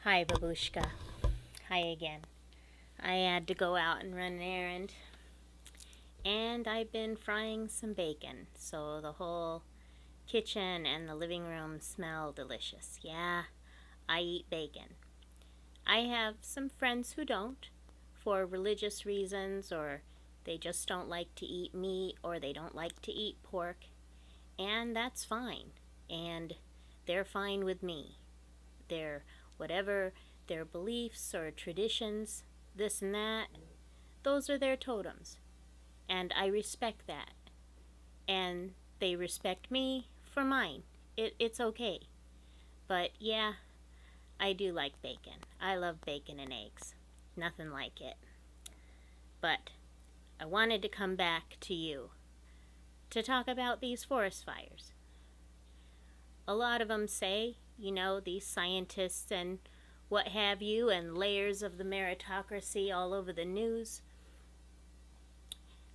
Hi, Babushka. Hi again. I had to go out and run an errand, and I've been frying some bacon, so the whole kitchen and the living room smell delicious. Yeah, I eat bacon. I have some friends who don't, for religious reasons, or they just don't like to eat meat, or they don't like to eat pork, and that's fine. And they're fine with me. Their whatever their beliefs or traditions, this and that, those are their totems. And I respect that. And they respect me for mine. It's okay. But yeah, I do like bacon. I love bacon and eggs. Nothing like it. But I wanted to come back to you to talk about these forest fires. A lot of them say, these scientists and what have you, and layers of the meritocracy all over the news,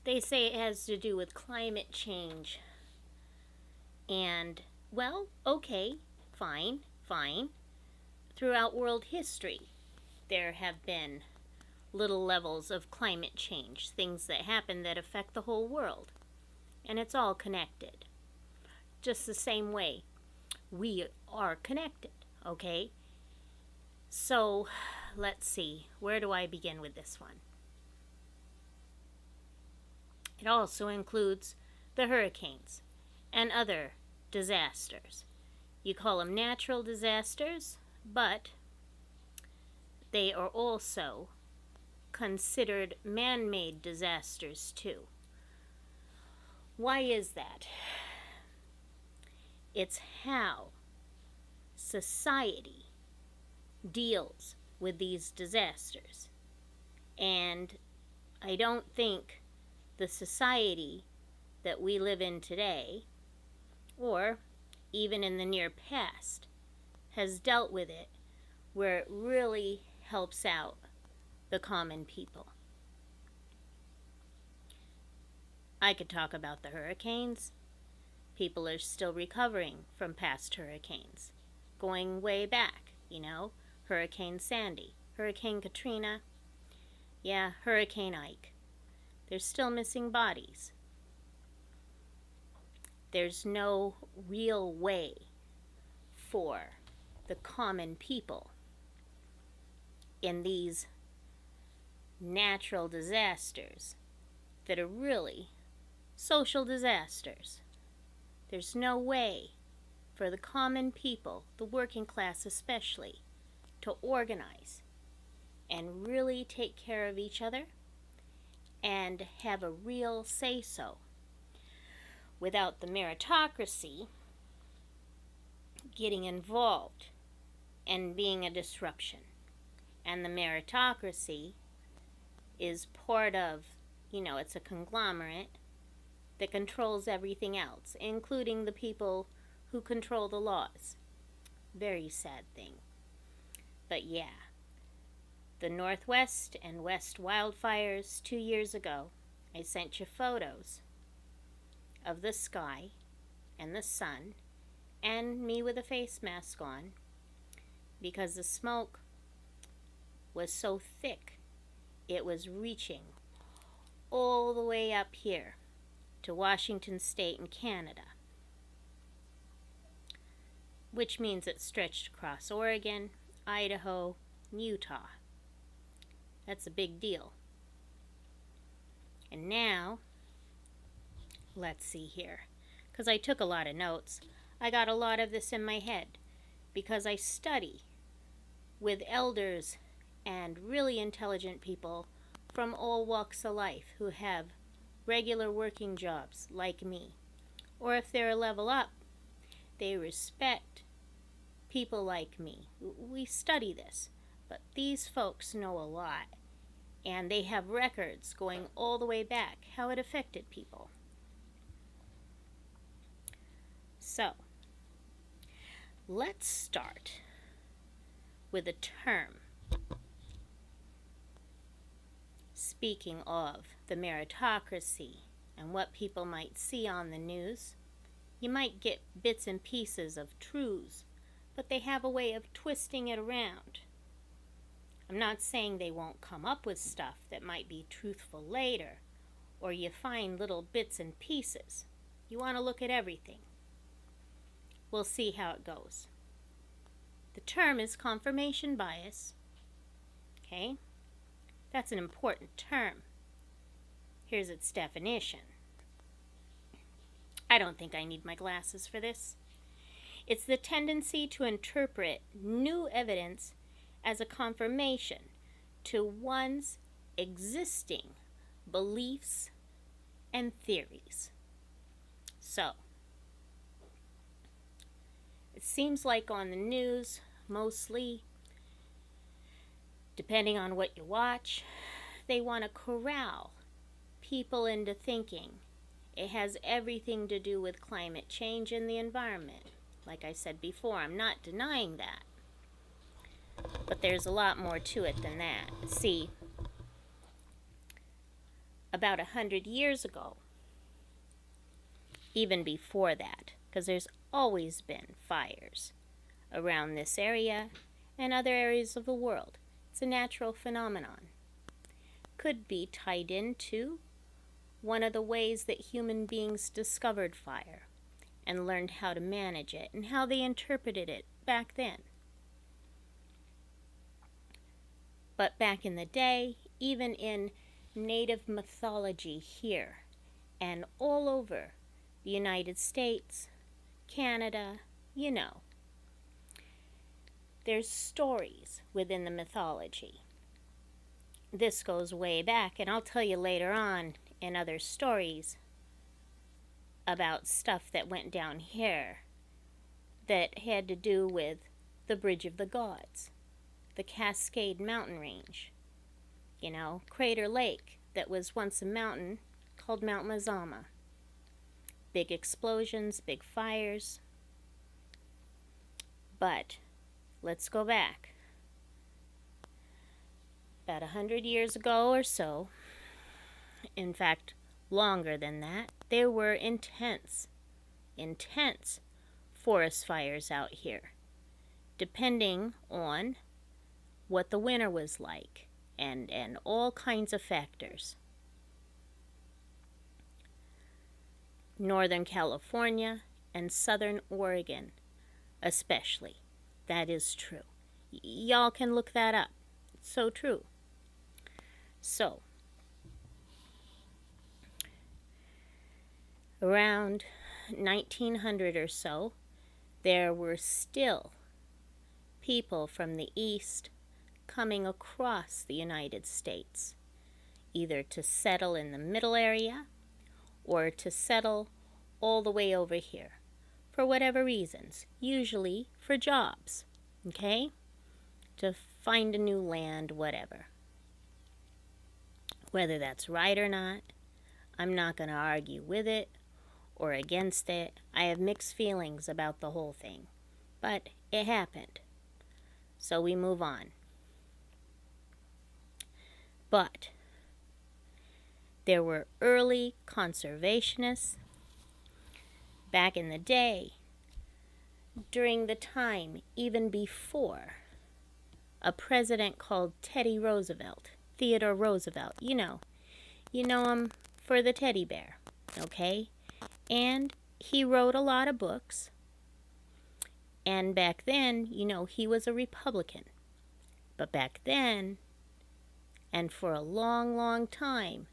they say it has to do with climate change. And, well, okay, fine, fine. Throughout world history, there have been little levels of climate change, things that happen that affect the whole world. And it's all connected. Just the same way we are connected, okay? So, let's see, where do I begin with this one? It also includes the hurricanes and other disasters. You call them natural disasters, but they are also considered man-made disasters too. Why is that? It's how society deals with these disasters. And I don't think the society that we live in today, or even in the near past, has dealt with it where it really helps out the common people. I could talk about the hurricanes. People are still recovering from past hurricanes, going way back, Hurricane Sandy, Hurricane Katrina, Hurricane Ike. They're still missing bodies. There's no real way for the common people in these natural disasters that are really social disasters. There's no way for the common people, the working class especially, to organize and really take care of each other and have a real say-so without the meritocracy getting involved and being a disruption. And the meritocracy is part of, it's a conglomerate that controls everything else, including the people who control the laws. Very sad thing. But yeah, the Northwest and West wildfires 2 years ago, I sent you photos of the sky and the sun and me with a face mask on because the smoke was so thick it was reaching all the way up here to Washington State and Canada, which means it stretched across Oregon, Idaho, and Utah. That's a big deal. And now, let's see here, because I took a lot of notes. I got a lot of this in my head because I study with elders and really intelligent people from all walks of life who have regular working jobs like me. Or if they're a level up, they respect people like me. We study this, but these folks know a lot, and they have records going all the way back, how it affected people. So, let's start with a term. Speaking of the meritocracy and what people might see on the news, you might get bits and pieces of truths, but they have a way of twisting it around I'm not saying they won't come up with stuff that might be truthful later, or you find little bits and pieces. You want to look at everything. We'll see how it goes. The term is confirmation bias. Okay? That's an important term. Here's its definition. I don't think I need my glasses for this. It's the tendency to interpret new evidence as a confirmation to one's existing beliefs and theories. So, it seems like on the news, mostly, depending on what you watch, they want to corral people into thinking it has everything to do with climate change and the environment. Like I said before, I'm not denying that. But there's a lot more to it than that. See, about 100 years ago, even before that, because there's always been fires around this area and other areas of the world. It's a natural phenomenon. Could be tied into one of the ways that human beings discovered fire and learned how to manage it and how they interpreted it back then. But back in the day, even in native mythology here and all over the United States, Canada, you know, there's stories within the mythology. This goes way back, and I'll tell you later on in other stories about stuff that went down here that had to do with the Bridge of the Gods, the Cascade Mountain Range, you know, Crater Lake that was once a mountain called Mount Mazama. Big explosions, big fires. But let's go back. About 100 years ago or so, in fact, longer than that, there were intense forest fires out here, depending on what the winter was like and all kinds of factors. Northern California and Southern Oregon especially. That is true. Y'all can look that up. It's so true. So, around 1900 or so, there were still people from the east coming across the United States, either to settle in the middle area or to settle all the way over here, for whatever reasons, usually for jobs, okay? To find a new land, whatever. Whether that's right or not, I'm not going to argue with it or against it. I have mixed feelings about the whole thing, but it happened. So we move on. But there were early conservationists back in the day, during the time even before a president called Theodore Roosevelt. You know him for the teddy bear, okay? And he wrote a lot of books. And back then, he was a Republican. But back then, and for a long, long time,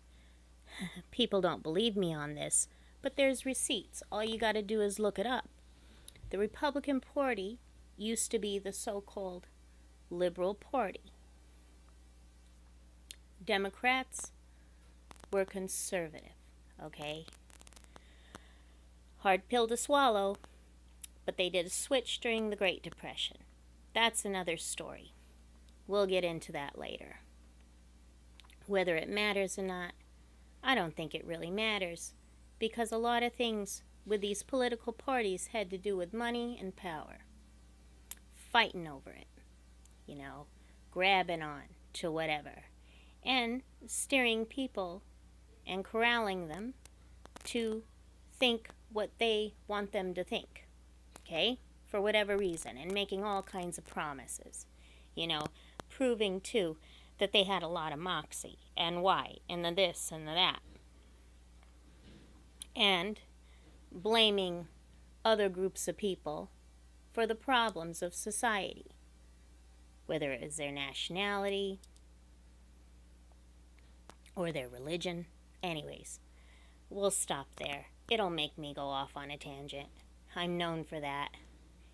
people don't believe me on this, but there's receipts. All you got to do is look it up. The Republican Party used to be the so-called Liberal Party. Democrats were conservative, okay? Hard pill to swallow, but they did a switch during the Great Depression. That's another story. We'll get into that later. Whether it matters or not, I don't think it really matters, because a lot of things with these political parties had to do with money and power. Fighting over it, grabbing on to whatever, and steering people and corralling them to think what they want them to think, okay, for whatever reason, and making all kinds of promises, proving, too, that they had a lot of moxie, and why, and the this and the that. And blaming other groups of people for the problems of society, whether it is their nationality or their religion. Anyways, we'll stop there. It'll make me go off on a tangent. I'm known for that.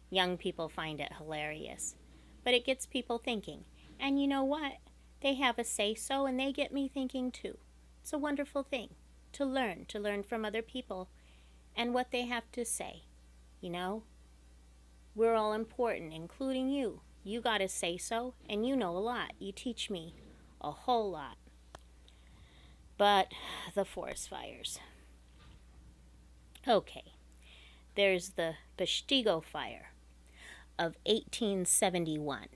Young people find it hilarious. But it gets people thinking. And you know what? They have a say-so, and they get me thinking too. It's a wonderful thing to learn from other people and what they have to say. You know? We're all important, including you. You got a say-so, and you know a lot. You teach me a whole lot. But the forest fires. Okay, there's the Peshtigo Fire of 1871.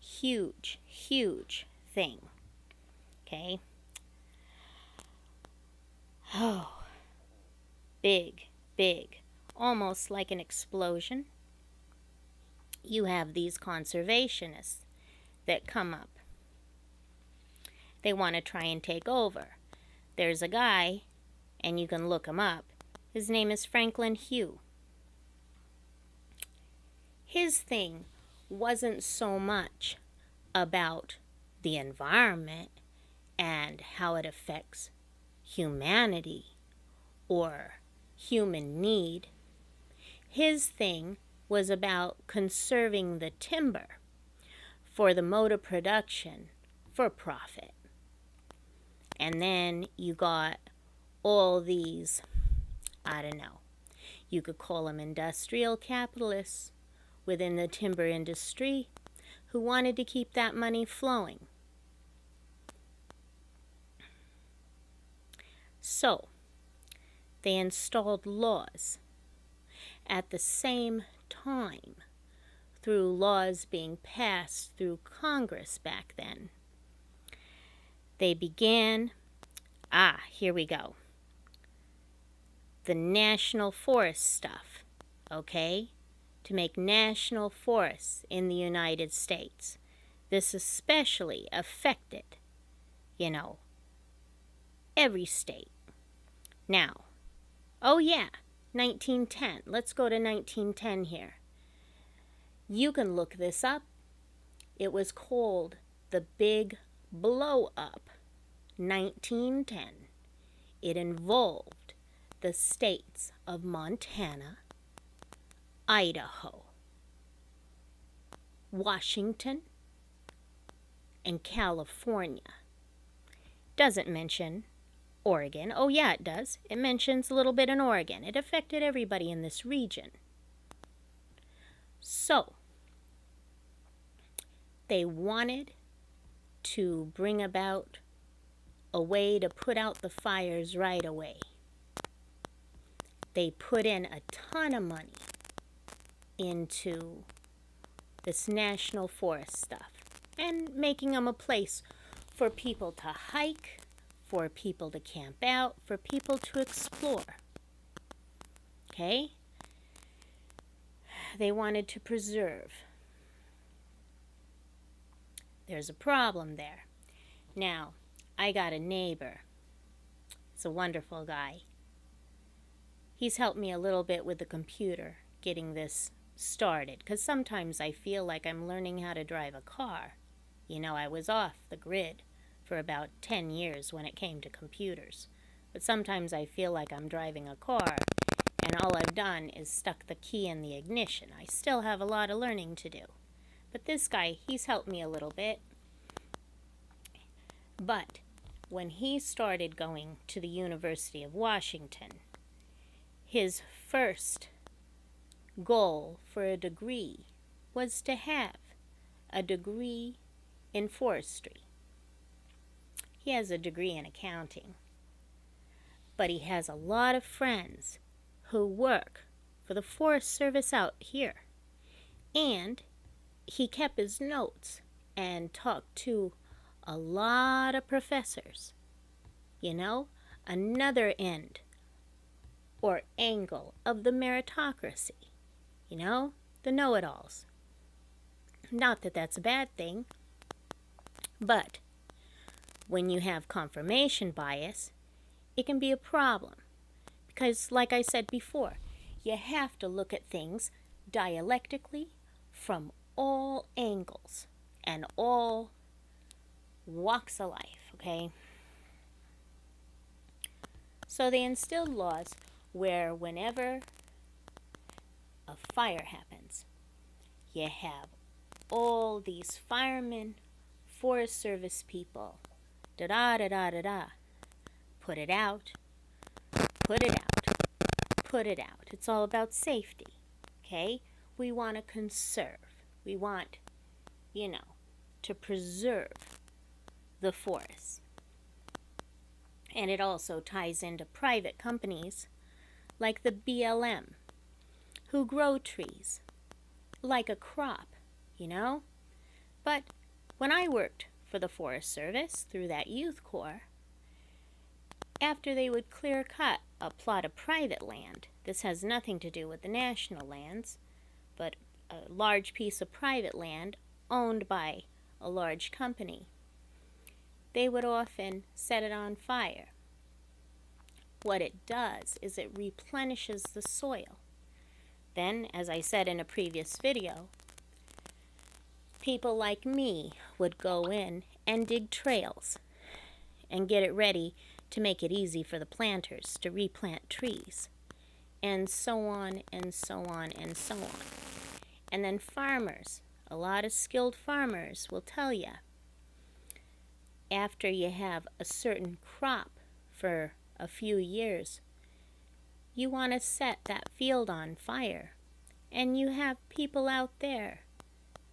Huge, huge thing. Okay? Oh, big, big. Almost like an explosion. You have these conservationists that come up. They want to try and take over. There's a guy, and you can look him up. His name is Franklin Hugh. His thing wasn't so much about the environment and how it affects humanity or human need. His thing was about conserving the timber for the motor production for profit. And then you got all these, I don't know, you could call them industrial capitalists within the timber industry who wanted to keep that money flowing. So, they installed laws at the same time through laws being passed through Congress back then. They began, here we go, the national forest stuff, okay? To make national forests in the United States. This especially affected, every state. Now, 1910. Let's go to 1910 here. You can look this up. It was called the Big Blow Up, 1910. It involved the states of Montana, Idaho, Washington, and California. Doesn't mention Oregon. Oh yeah, it does. It mentions a little bit in Oregon. It affected everybody in this region. So, they wanted to bring about a way to put out the fires right away. They put in a ton of money into this national forest stuff and making them a place for people to hike, for people to camp out, for people to explore. Okay? They wanted to preserve. There's a problem there. Now, I got a neighbor. He's a wonderful guy. He's helped me a little bit with the computer, getting this started, because sometimes I feel like I'm learning how to drive a car. I was off the grid for about 10 years when it came to computers. But sometimes I feel like I'm driving a car, and all I've done is stuck the key in the ignition. I still have a lot of learning to do. But this guy, he's helped me a little bit. But when he started going to the University of Washington, his first goal for a degree was to have a degree in forestry. He has a degree in accounting, but he has a lot of friends who work for the Forest Service out here. And he kept his notes and talked to a lot of professors. Another end or angle of the meritocracy. The know-it-alls. Not that that's a bad thing. But when you have confirmation bias, it can be a problem. Because, like I said before, you have to look at things dialectically from all angles and all walks of life, okay? So they instilled laws where whenever a fire happens, you have all these firemen, Forest Service people, da-da-da-da-da-da, put it out, put it out, put it out. It's all about safety, okay? We want to conserve. We want, to preserve the forest. And it also ties into private companies like the BLM, who grow trees like a crop, But when I worked for the Forest Service through that youth corps, after they would clear cut a plot of private land, this has nothing to do with the national lands, but a large piece of private land owned by a large company, they would often set it on fire. What it does is it replenishes the soil. Then, as I said in a previous video, people like me would go in and dig trails and get it ready to make it easy for the planters to replant trees, and so on and so on and so on. And then farmers, a lot of skilled farmers will tell you, after you have a certain crop for a few years, you want to set that field on fire, and you have people out there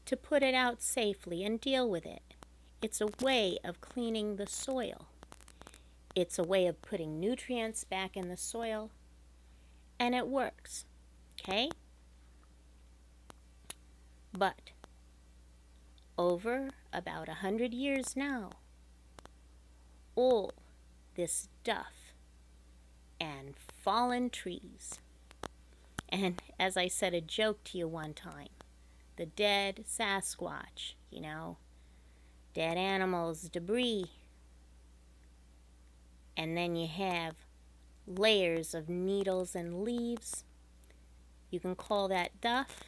to put it out safely and deal with it. It's a way of cleaning the soil. It's a way of putting nutrients back in the soil, and it works, okay? But over about 100 years now, all this duff and fallen trees, and as I said a joke to you one time, the dead Sasquatch, dead animals, debris, and then you have layers of needles and leaves. You can call that duff.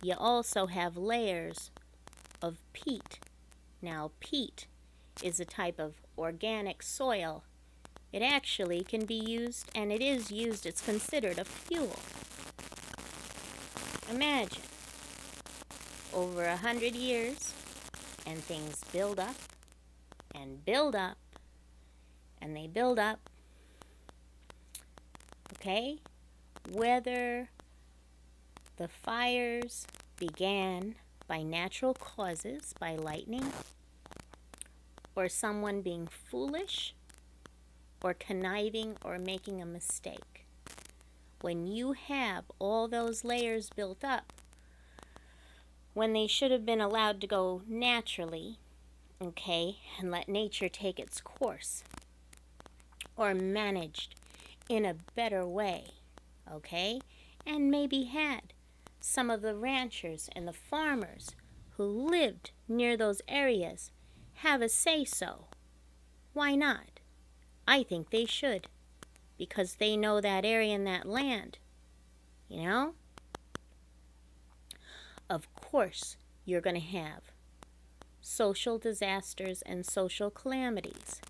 You also have layers of peat. Now, peat is a type of organic soil. It actually can be used, and it is used, it's considered a fuel. Imagine, over 100 years, and things build up, and build up, and they build up, okay? Whether the fires began by natural causes, by lightning, or someone being foolish, or conniving, or making a mistake. When you have all those layers built up, when they should have been allowed to go naturally, okay, and let nature take its course, or managed in a better way, okay, and maybe had some of the ranchers and the farmers who lived near those areas have a say-so. Why not? I think they should, because they know that area and that land, Of course, you're going to have social disasters and social calamities,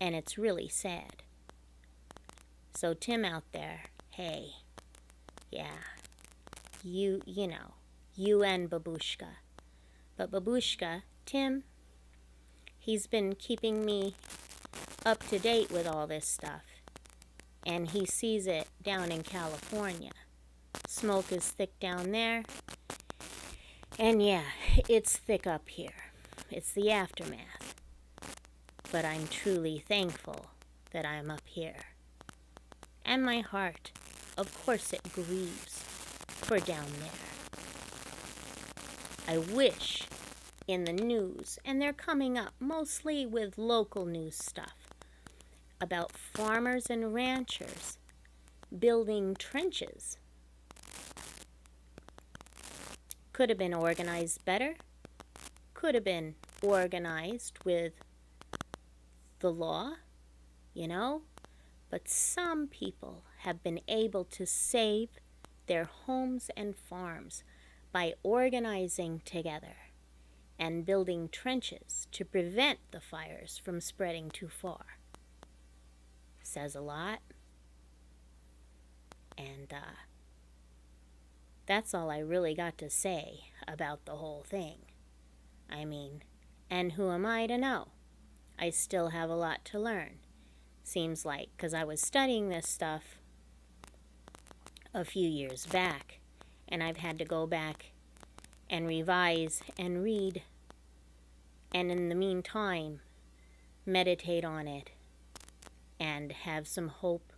and it's really sad. So Tim out there, hey, yeah, you and Babushka. But Babushka, Tim, he's been keeping me up to date with all this stuff, and he sees it down in California. Smoke is thick down there, and yeah, it's thick up here. It's the aftermath. But I'm truly thankful that I'm up here. And my heart, of course, it grieves for down there. I wish in the news, and they're coming up mostly with local news stuff, about farmers and ranchers building trenches. Could have been organized better. Could have been organized with the law, you know, but some people have been able to save their homes and farms by organizing together and building trenches to prevent the fires from spreading too far. Says a lot. And that's all I really got to say about the whole thing. I mean, and who am I to know? I still have a lot to learn. Seems like, because I was studying this stuff a few years back, and I've had to go back and revise and read, and in the meantime, meditate on it and have some hope,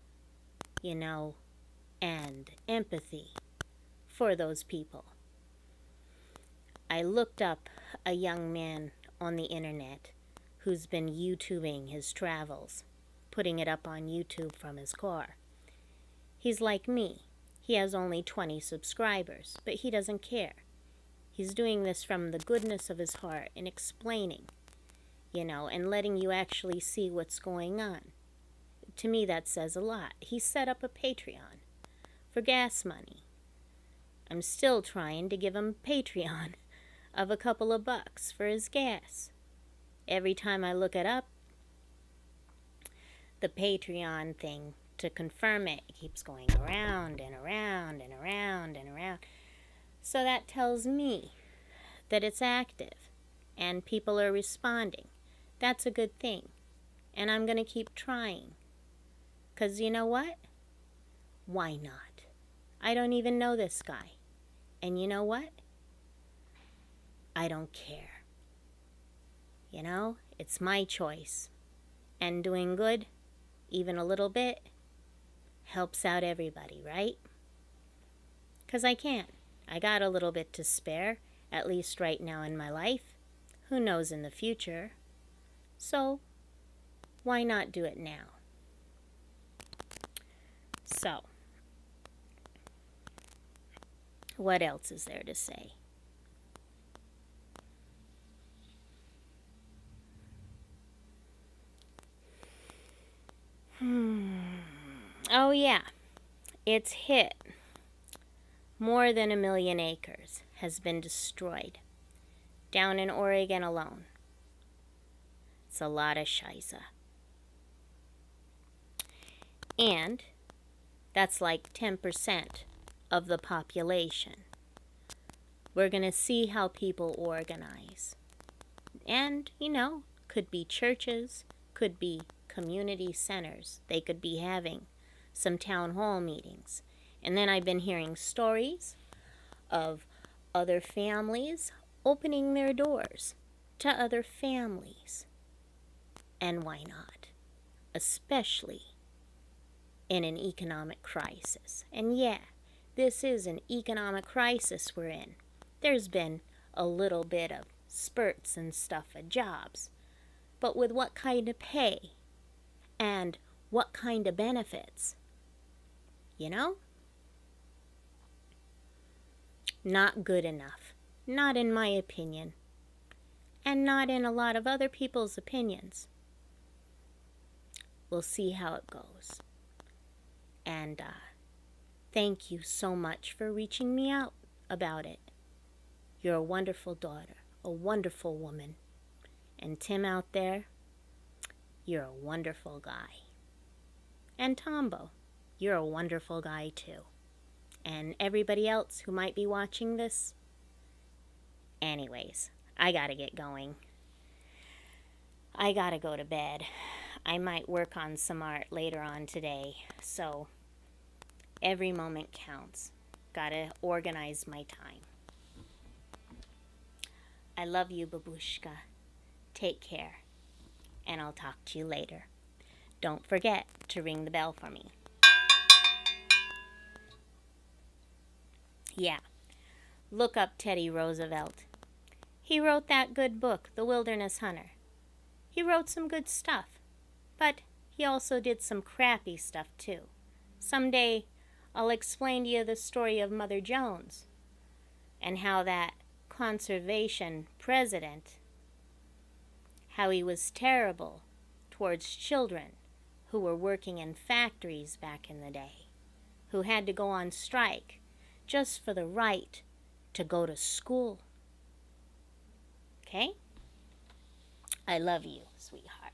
you know, and empathy for those people. I looked up a young man on the internet who's been YouTubing his travels, putting it up on YouTube from his car. He's like me. He has only 20 subscribers, but he doesn't care. He's doing this from the goodness of his heart and explaining, you know, and letting you actually see what's going on. To me, that says a lot. He set up a Patreon for gas money. I'm still trying to give him Patreon of a couple of bucks for his gas. Every time I look it up, the Patreon thing, to confirm it, keeps going around and around and around and around. So that tells me that it's active and people are responding. That's a good thing. And I'm going to keep trying. Because you know what? Why not? I don't even know this guy. And you know what? I don't care. You know, it's my choice. And doing good, even a little bit, helps out everybody, right? Because I can. I got a little bit to spare, at least right now in my life. Who knows in the future? So, why not do it now? So, what else is there to say? Oh yeah, it's hit. More than 1 million acres has been destroyed down in Oregon alone. It's a lot of shiza. And that's like 10% of the population. We're going to see how people organize. And, you know, could be churches, could be community centers. They could be having some town hall meetings. And then I've been hearing stories of other families opening their doors to other families. And why not? Especially in an economic crisis. And yeah, this is an economic crisis we're in. There's been a little bit of spurts and stuff of jobs. But with what kind of pay? And what kind of benefits? You know? Not good enough. Not in my opinion. And not in a lot of other people's opinions. We'll see how it goes. And thank you so much for reaching me out about it. You're a wonderful daughter, a wonderful woman. And Tim out there, you're a wonderful guy. And Tombo, you're a wonderful guy too. And everybody else who might be watching this. Anyways, I gotta get going. I gotta go to bed. I might work on some art later on today. So, every moment counts. Gotta organize my time. I love you, Babushka. Take care. And I'll talk to you later. Don't forget to ring the bell for me. Yeah, look up Teddy Roosevelt. He wrote that good book, The Wilderness Hunter. He wrote some good stuff, but he also did some crappy stuff too. Someday I'll explain to you the story of Mother Jones and how that conservation president how he was terrible towards children who were working in factories back in the day, who had to go on strike just for the right to go to school. Okay? I love you, sweetheart.